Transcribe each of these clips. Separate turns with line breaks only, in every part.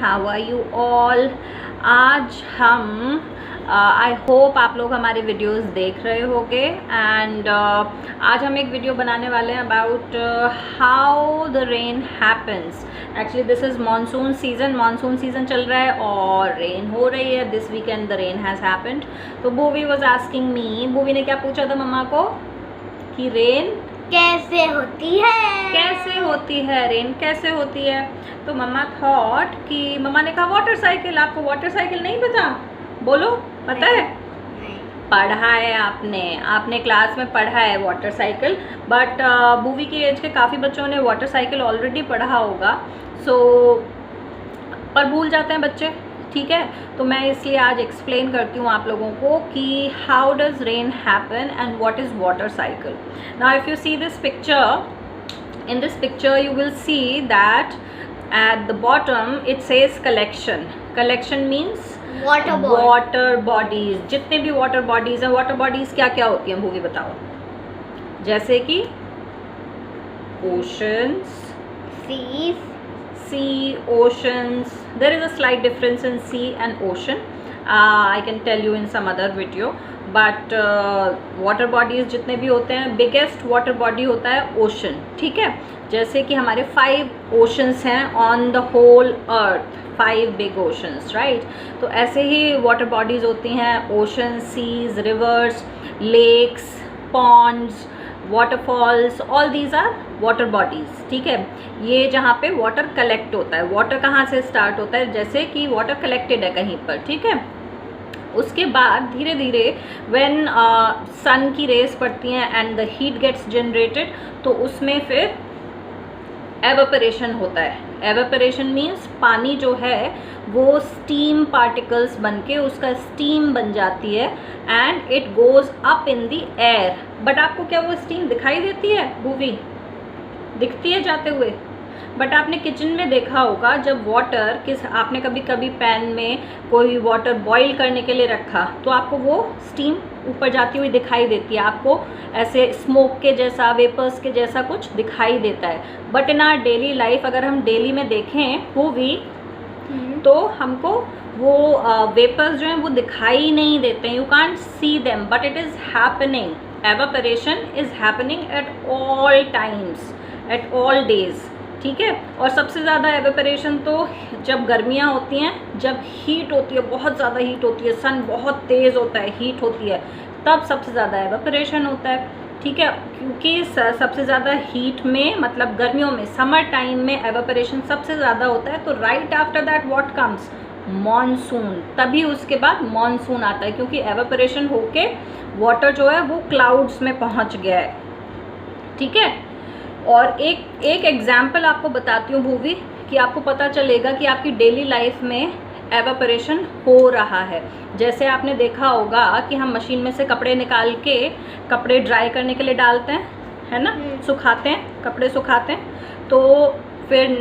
How are you all. आज हम I hope आप लोग हमारे वीडियोस देख रहे होंगे एंड आज हम एक वीडियो बनाने वाले हैं about how the rain happens. Actually this is monsoon season चल रहा है और रेन हो रही है। This Weeknd the rain has happened. तो बूवी वाज आस्किंग मी, बूवी ने क्या पूछा था मम्मा को कि रेन
कैसे होती है,
रेन कैसे होती है। तो मम्मा थॉट कि मम्मा ने कहा वाटर साइकिल। आपको वाटर साइकिल नहीं पता? बोलो, पता है? पढ़ा है आपने क्लास में पढ़ा है वाटर साइकिल, बट बूवी की एज के काफ़ी बच्चों ने वाटर साइकिल ऑलरेडी पढ़ा होगा। सो पर भूल जाते हैं बच्चे, ठीक है। तो मैं इसलिए आज एक्सप्लेन करती हूँ आप लोगों को कि how does rain happen and what is water cycle. Now if you see this picture, in this picture you will see that at the bottom it says collection means water bodies। जितने भी water bodies हैं, water bodies क्या क्या होती हैं भूवी बताओ? जैसे कि oceans, sea, oceans. There is a slight difference in sea and ocean. I can tell you in some other video. But water bodies जितने भी होते हैं, बिगेस्ट वाटर बॉडी होता है ओशन, ठीक है। जैसे कि हमारे 5 ओशंस हैं on the whole earth, 5 big oceans, right. तो ऐसे ही वाटर बॉडीज़ होती हैं, ocean, seas, rivers, lakes, ponds, waterfalls, all these are water bodies, ठीक है। ये जहाँ पे वाटर कलेक्ट होता है। वाटर कहाँ से स्टार्ट होता है? जैसे कि वाटर कलेक्टेड है कहीं पर, ठीक है। उसके बाद धीरे धीरे व्हेन सन की रेस पड़ती हैं and the heat gets generated, तो उसमें फिर एवेपोरेशन होता है। एवेपोरेशन मीन्स पानी जो है वो स्टीम पार्टिकल्स बनके उसका स्टीम बन जाती है and it goes up in the air. But आपको क्या वो स्टीम दिखाई देती है भूवी? दिखती है जाते हुए? बट आपने किचन में देखा होगा जब वाटर आपने कभी पैन में कोई वाटर बॉईल करने के लिए रखा तो आपको वो स्टीम ऊपर जाती हुई दिखाई देती है, आपको ऐसे स्मोक के जैसा, वेपर्स के जैसा कुछ दिखाई देता है। But in our daily life अगर हम डेली में देखें वो भी तो हमको वो वेपर्स जो हैं वो दिखाई नहीं देते हैं। You can't see them but it is happening. Evaporation is happening at all times, at all days, ठीक है। और सबसे ज़्यादा एवेपोरेशन तो जब गर्मियाँ होती हैं, जब हीट होती है, बहुत ज़्यादा हीट होती है, सन बहुत तेज़ होता है, हीट होती है, तब सबसे ज़्यादा एवेपोरेशन होता है, ठीक है। क्योंकि सबसे ज़्यादा हीट में मतलब गर्मियों में, समर टाइम में एवेपोरेशन सबसे ज़्यादा होता है। तो right after that what comes? Monsoon. तभी उसके बाद मॉनसून आता है क्योंकि एवेपोरेशन होके वाटर जो है वो क्लाउड्स में पहुँच गया है, ठीक है। और एक एग्जाम्पल आपको बताती हूँ भूवी कि आपको पता चलेगा कि आपकी डेली लाइफ में एवेपोरेशन हो रहा है। जैसे आपने देखा होगा कि हम मशीन में से कपड़े निकाल के कपड़े ड्राई करने के लिए डालते हैं, है ना, सुखाते हैं, कपड़े सुखाते हैं, तो फिर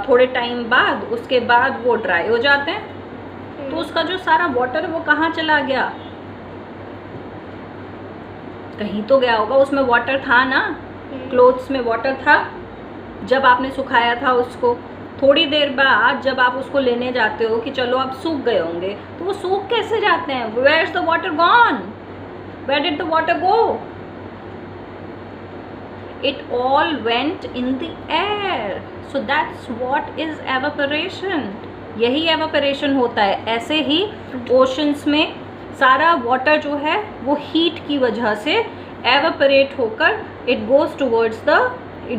थोड़े टाइम बाद उसके बाद वो ड्राई हो जाते हैं। तो उसका जो सारा वाटर है वो कहाँ चला गया? कहीं तो गया होगा, उसमें वाटर था ना, क्लोथ्स में वाटर था जब आपने सुखाया था उसको। थोड़ी देर बाद जब आप उसको लेने जाते हो कि चलो आप सूख गए होंगे, तो वो सूख कैसे जाते हैं? Where is the water gone? Where did the water go? It all went in the air. So that's what is evaporation. यही एवेपोरेशन होता है। ऐसे ही ओशंस में सारा वाटर जो है वो हीट की वजह से एवेपोरेट होकर it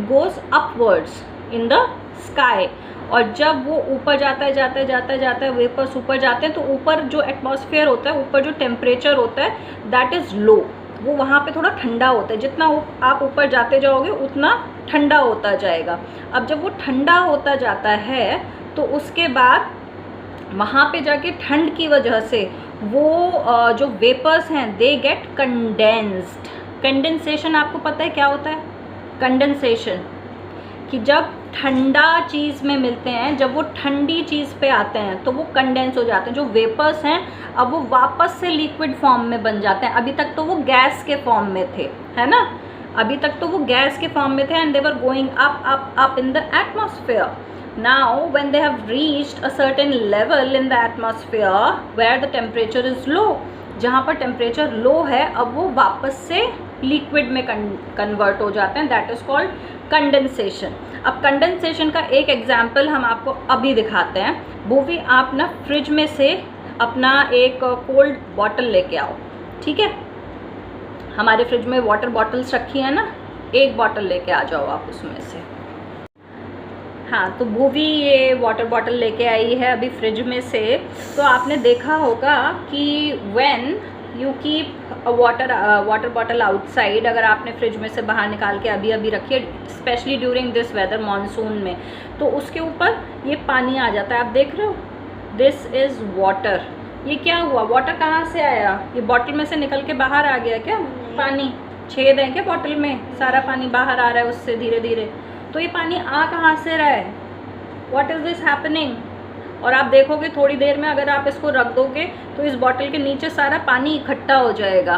goes upwards in the sky। और जब वो ऊपर जाता है वेपर्स ऊपर जाते हैं तो ऊपर जो एटमॉस्फेयर होता है, ऊपर जो टेम्परेचर होता है दैट इज़ लो, वो वहाँ पे थोड़ा ठंडा होता है। जितना आप ऊपर जाते जाओगे उतना ठंडा होता जाएगा। अब जब वो ठंडा होता जाता है तो उसके बाद वहाँ पे जाके ठंड की वजह से वो जो वेपर्स हैं दे गेट कंडेंस्ड। कंडेंसेशन आपको पता है क्या होता है? कंडेंसेशन कि जब ठंडा चीज़ में मिलते हैं, जब वो ठंडी चीज़ पे आते हैं तो वो कंडेंस हो जाते हैं। जो वेपर्स हैं अब वो वापस से लिक्विड फॉर्म में बन जाते हैं। अभी तक तो वो गैस के फॉर्म में थे, है ना, अभी तक तो वो गैस के फॉर्म में थे and they were going up in the atmosphere. Now when they have reached a certain level in the atmosphere where the temperature is low, जहाँ पर टेम्परेचर लो है, अब वो वापस से लिक्विड में कन्वर्ट हो जाते हैं. That is called condensation. अब कंडेंसेशन का एक एग्जाम्पल हम आपको अभी दिखाते हैं. भूवी, आप ना फ्रिज में से अपना एक कोल्ड बॉटल लेके आओ. ठीक है, हमारे फ्रिज में वाटर बॉटल्स रखी है ना, एक बॉटल लेके आ जाओ आप उसमें से. हाँ, तो भूवी ये वाटर बॉटल लेके आई है अभी फ्रिज में से. तो आपने देखा होगा कि when you keep water bottle outside, अगर आपने फ्रिज में से बाहर निकाल के अभी अभी रखी है, specially during this weather monsoon में, तो उसके ऊपर ये पानी आ जाता है. आप देख रहे हो, दिस इज़ वाटर. ये क्या हुआ, वाटर कहाँ से आया, ये बॉटल में से निकल के बाहर आ गया क्या? पानी छेद है क्या बॉटल में, सारा पानी बाहर आ रहा है उससे धीरे धीरे. तो ये पानी आ कहाँ से रहा है? What is this happening? और आप देखोगे थोड़ी देर में अगर आप इसको रख दोगे तो इस बॉटल के नीचे सारा पानी इकट्ठा हो जाएगा.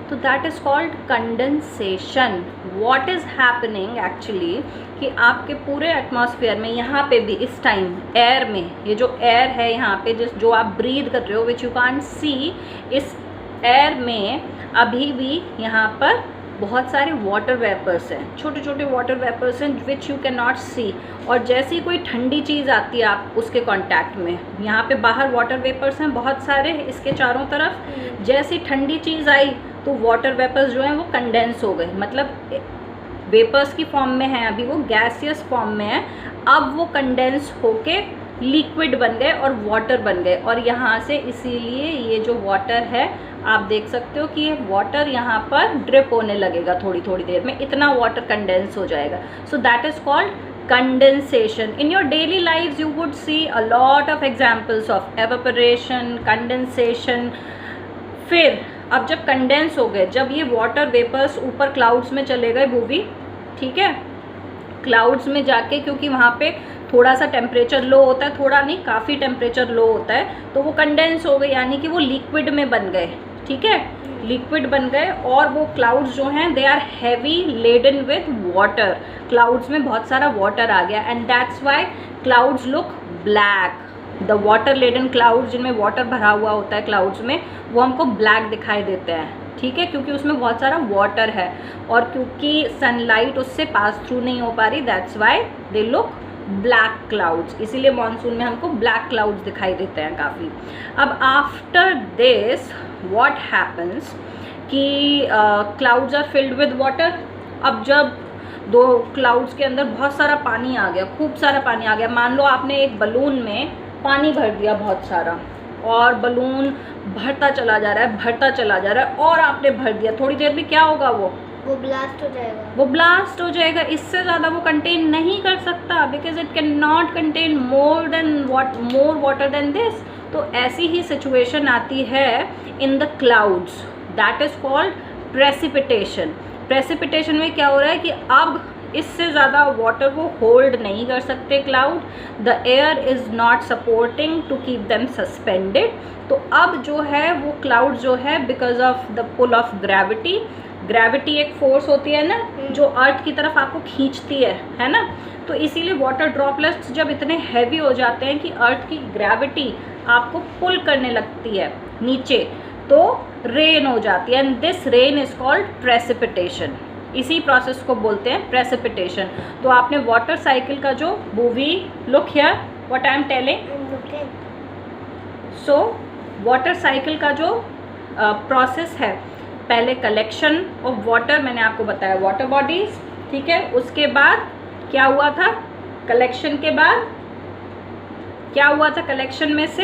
तो that is called condensation. What is happening actually कि आपके पूरे एटमॉस्फेयर में, यहाँ पे भी इस टाइम एयर में, ये जो एयर है यहाँ पे जो आप ब्रीथ कर रहे हो, विच यू कांट सी, इस एयर में अभी भी यहाँ पर बहुत सारे वाटर वेपर्स हैं, छोटे छोटे वाटर वेपर्स हैं विच यू कैन नॉट सी. और जैसी कोई ठंडी चीज़ आती है आप उसके कांटेक्ट में, यहाँ पे बाहर वाटर वेपर्स हैं बहुत सारे इसके चारों तरफ, जैसी ठंडी चीज़ आई तो वाटर वेपर्स जो हैं वो कंडेंस हो गए, मतलब वेपर्स की फॉर्म में है, अभी वो गैसियस फॉर्म में है, अब वो कंडेंस होके लिक्विड बन गए और वाटर बन गए. और यहाँ से इसीलिए ये जो वाटर है आप देख सकते हो कि ये वाटर यहाँ पर ड्रिप होने लगेगा थोड़ी थोड़ी देर में, इतना वाटर कंडेंस हो जाएगा. So that is called condensation. In your daily life you would see a lot of examples of evaporation, condensation. फिर अब जब कंडेंस हो गए, जब ये वाटर वेपर्स ऊपर क्लाउड्स में चले गए भूवी, ठीक है, क्लाउड्स में जाके, क्योंकि वहाँ पे थोड़ा सा टेम्परेचर लो होता है, थोड़ा नहीं काफ़ी टेम्परेचर लो होता है, तो वो कंडेंस हो गए, यानी कि वो लिक्विड में बन गए. ठीक है, लिक्विड बन गए. और वो क्लाउड्स जो हैं they are heavy laden with water. Clouds में बहुत सारा वाटर आ गया and that's why clouds look black. The water laden clouds, जिनमें वाटर भरा हुआ होता है क्लाउड्स में, वो हमको ब्लैक दिखाई देते हैं. ठीक है, क्योंकि उसमें बहुत सारा वाटर है और क्योंकि सनलाइट उससे पास थ्रू नहीं हो पा रही, that's why they look black clouds. इसीलिए मानसून में हमको ब्लैक क्लाउड्स दिखाई देते हैं काफ़ी. अब आफ्टर दिस व्हाट हैपन्स कि clouds are filled with water. अब जब दो क्लाउड्स के अंदर बहुत सारा पानी आ गया, खूब सारा पानी आ गया, मान लो आपने एक बलून में पानी भर दिया बहुत सारा, और बलून भरता चला जा रहा है, भरता चला जा रहा है, और आपने भर दिया, थोड़ी देर में क्या होगा, वो
ब्लास्ट हो जाएगा.
वो ब्लास्ट हो जाएगा. इससे ज़्यादा वो कंटेन नहीं कर सकता, बिकॉज इट कैन नॉट कंटेन मोर वाटर देन दिस. तो ऐसी ही सिचुएशन आती है in the clouds. That is called precipitation. Precipitation में क्या हो रहा है कि अब इससे ज़्यादा वाटर वो होल्ड नहीं कर सकते cloud. The air is not supporting to keep them suspended. तो अब जो है वो क्लाउड जो है, because of the pull of gravity, gravity एक फोर्स होती है ना जो अर्थ की तरफ आपको खींचती है ना, तो इसीलिए वाटर ड्रॉपलेट्स जब इतने हैवी हो जाते हैं कि अर्थ की ग्रेविटी आपको पुल करने लगती है नीचे, तो रेन हो जाती है. And this rain is called precipitation. इसी प्रोसेस को बोलते हैं प्रेसिपिटेशन. तो आपने वाटर साइकिल का जो movie, look here what I am telling. So water cycle का जो प्रोसेस है, पहले कलेक्शन ऑफ वाटर, मैंने आपको बताया वाटर बॉडीज, ठीक है. उसके बाद क्या हुआ था, कलेक्शन के बाद क्या हुआ था, कलेक्शन में से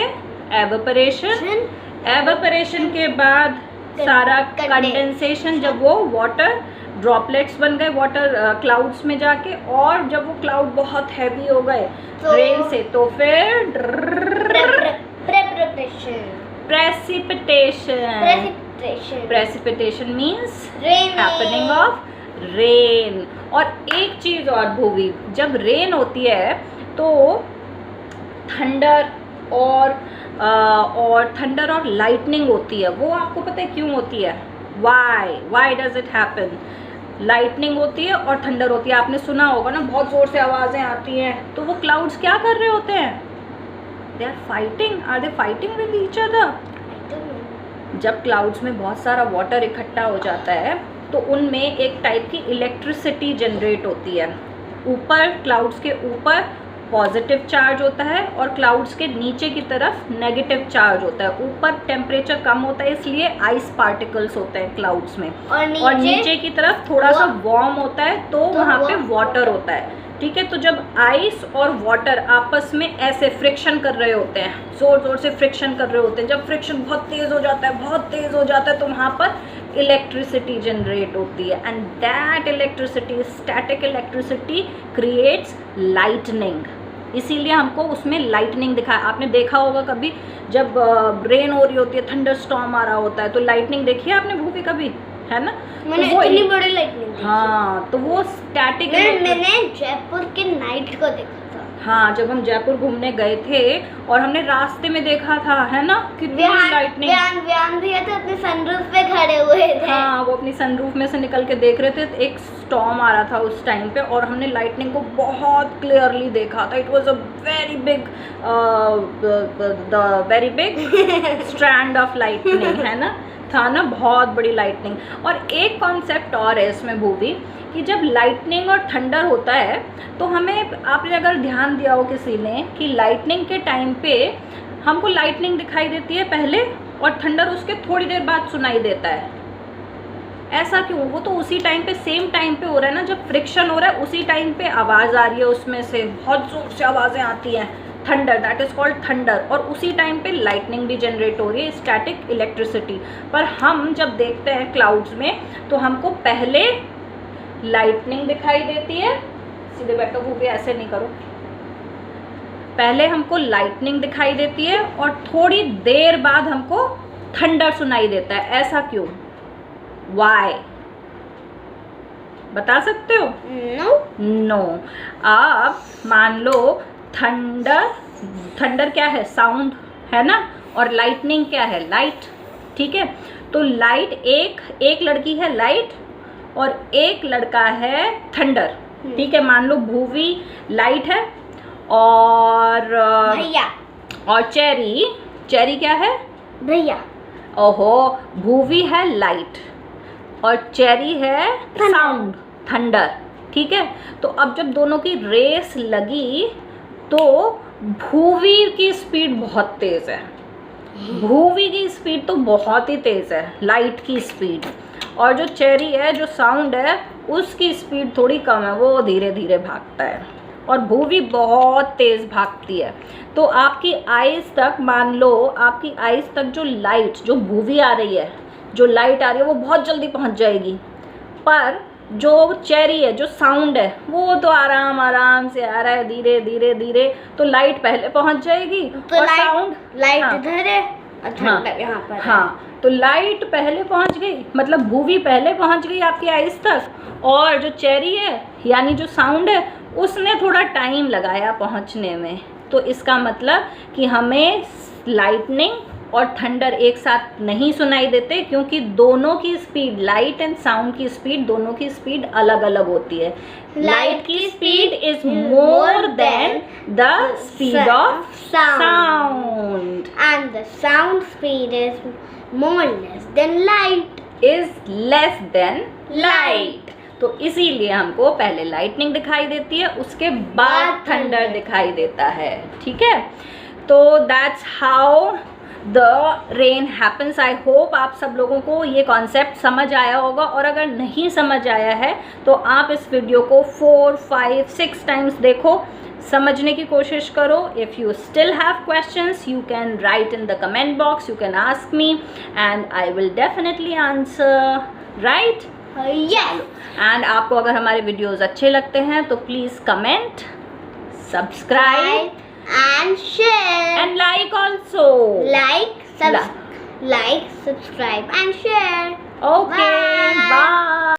एवेपोरेशन, एवेपोरेशन के बाद सारा कंडेंसेशन, जब वो वाटर ड्रॉपलेट्स बन गए वाटर क्लाउड्स में जाके, और जब वो क्लाउड बहुत हैवी हो गए रेन से, तो फिर precipitation. Precipitation means happening of rain. और एक चीज़ और भूवी, जब रेन होती है तो थंडर और थंडर और लाइटनिंग होती है. वो आपको पता है क्यों होती है, why does it happen. Lightning होती है और थंडर होती है। आपने सुना होगा ना, बहुत ज़ोर से आवाज़ें आती हैं, तो वो क्लाउड्स क्या कर रहे होते हैं? They are fighting. Are they fighting with each other? जब क्लाउड्स में बहुत सारा वाटर इकट्ठा हो जाता है तो उनमें एक टाइप की इलेक्ट्रिसिटी जनरेट होती है। ऊपर क्लाउड्स के ऊपर पॉजिटिव चार्ज होता है और क्लाउड्स के नीचे की तरफ नेगेटिव चार्ज होता है। ऊपर टेम्परेचर कम होता है इसलिए आइस पार्टिकल्स होते हैं क्लाउड्स में, और नीचे की तरफ थोड़ा सा वार्म होता है तो वहाँ पे वाटर होता है। ठीक है, तो जब आइस और वाटर आपस में ऐसे फ्रिक्शन कर रहे होते हैं, ज़ोर ज़ोर से फ्रिक्शन कर रहे होते हैं, जब फ्रिक्शन बहुत तेज़ हो जाता है तो वहाँ पर इलेक्ट्रिसिटी जनरेट होती है, and that electricity, static electricity, creates lightning. इसीलिए हमको उसमें लाइटनिंग दिखाया। आपने देखा होगा कभी जब रेन हो रही होती है, थंडर स्टॉर्म आ रहा होता है, तो लाइटनिंग देखी है आपने भूपी कभी, है ना?
मैंने
तो
इतनी बड़ी लाइटनिंग देखी।
हाँ, तो वो स्टैटिक।
मैंने जयपुर के नाइट को देखा था।
हाँ, जब हम जयपुर घूमने गए थे और हमने रास्ते में देखा था, है ना, कितनी लाइटनिंग।
व्यान भैया तो अपने सनरूफ पे खड़े हुए थे।
हाँ, वो अपनी सनरूफ में से निकल के देख रहे थे। एक स्टॉर्म आ रहा था उस टाइम पे और हमने लाइटनिंग को बहुत क्लियरली देखा था। It was a very big strand of lightning, है ना, था ना, बहुत बड़ी लाइटनिंग। और एक कॉन्सेप्ट और है इसमें भूवी, कि जब लाइटनिंग और थंडर होता है तो हमें, आपने अगर ध्यान दिया हो किसी ने, कि लाइटनिंग के टाइम पे हमको लाइटनिंग दिखाई देती है पहले और थंडर उसके थोड़ी देर बाद सुनाई देता है। ऐसा क्यों? वो तो उसी टाइम पे, सेम टाइम पे हो रहा है ना, जब फ्रिक्शन हो रहा है उसी टाइम पे आवाज़ आ रही है, उसमें से बहुत ज़ोर से आवाज़ें आती हैं, thunder, that is called thunder, और उसी टाइम पे लाइटनिंग भी जनरेट हो रही है, स्टैटिक इलेक्ट्रिसिटी। पर हम जब देखते हैं क्लाउड्स में तो हमको पहले लाइटनिंग दिखाई देती है। सीधे बैठो भूपी, ऐसे नहीं करो। पहले हमको लाइटनिंग दिखाई देती है और थोड़ी देर बाद हमको थंडर सुनाई देता है। ऐसा क्यों? वाई? बता सकते हो? नो। अब मान लो थंडर क्या है? साउंड, है ना, और लाइटनिंग क्या है? लाइट। ठीक है, तो लाइट, एक लड़की है लाइट और एक लड़का है थंडर। ठीक है, मान लो भूवी लाइट है और
भैया,
और चेरी क्या है?
भैया।
ओहो, भूवी है लाइट और चेरी है साउंड, थंडर। ठीक है, तो अब जब दोनों की रेस लगी तो भूवी की स्पीड बहुत तेज़ है, भूवी की स्पीड तो बहुत ही तेज़ है, लाइट की स्पीड, और जो चेरी है, जो साउंड है, उसकी स्पीड थोड़ी कम है, वो धीरे धीरे भागता है, और भूवी बहुत तेज़ भागती है। तो आपकी आइज़ तक, मान लो आपकी आइज़ तक जो लाइट, जो भूवी आ रही है, जो लाइट आ रही है, वो बहुत जल्दी पहुंच जाएगी, पर जो चेरी है, जो साउंड है, वो तो आराम से आ रहा है, धीरे धीरे धीरे, तो लाइट पहले पहुंच जाएगी,
तो
और साउंड,
लाइट
हाँ,
इधर है और थंडर यहाँ पर।
हाँ, तो लाइट पहले पहुंच गई, मतलब भूवी पहले पहुंच गई आपकी आइस तक, और जो चेरी है यानी जो साउंड है, उसने थोड़ा टाइम लगाया पहुंचने में। तो इसका मतलब कि हमें लाइटनिंग और थंडर एक साथ नहीं सुनाई देते, क्योंकि दोनों की स्पीड, लाइट एंड साउंड की स्पीड, दोनों की स्पीड अलग अलग होती है। लाइट की speed is more than the speed of sound,
and the sound speed is more less than light,
is less than light। तो इसीलिए हमको पहले लाइटनिंग दिखाई देती है, उसके बाद थंडर दिखाई देता है। ठीक है, तो that's how the rain happens. I hope आप सब लोगों को ये कॉन्सेप्ट समझ आया होगा, और अगर नहीं समझ आया है तो आप इस वीडियो को 4, 5, 6 टाइम्स देखो, समझने की कोशिश करो। If you still have questions, you can write in the comment box, you can ask me and I will definitely answer, right?
yes,
and आपको अगर हमारे वीडियोज़ अच्छे लगते हैं तो please comment, subscribe
and share,
and like also.
like, subscribe and share.
Okay, bye.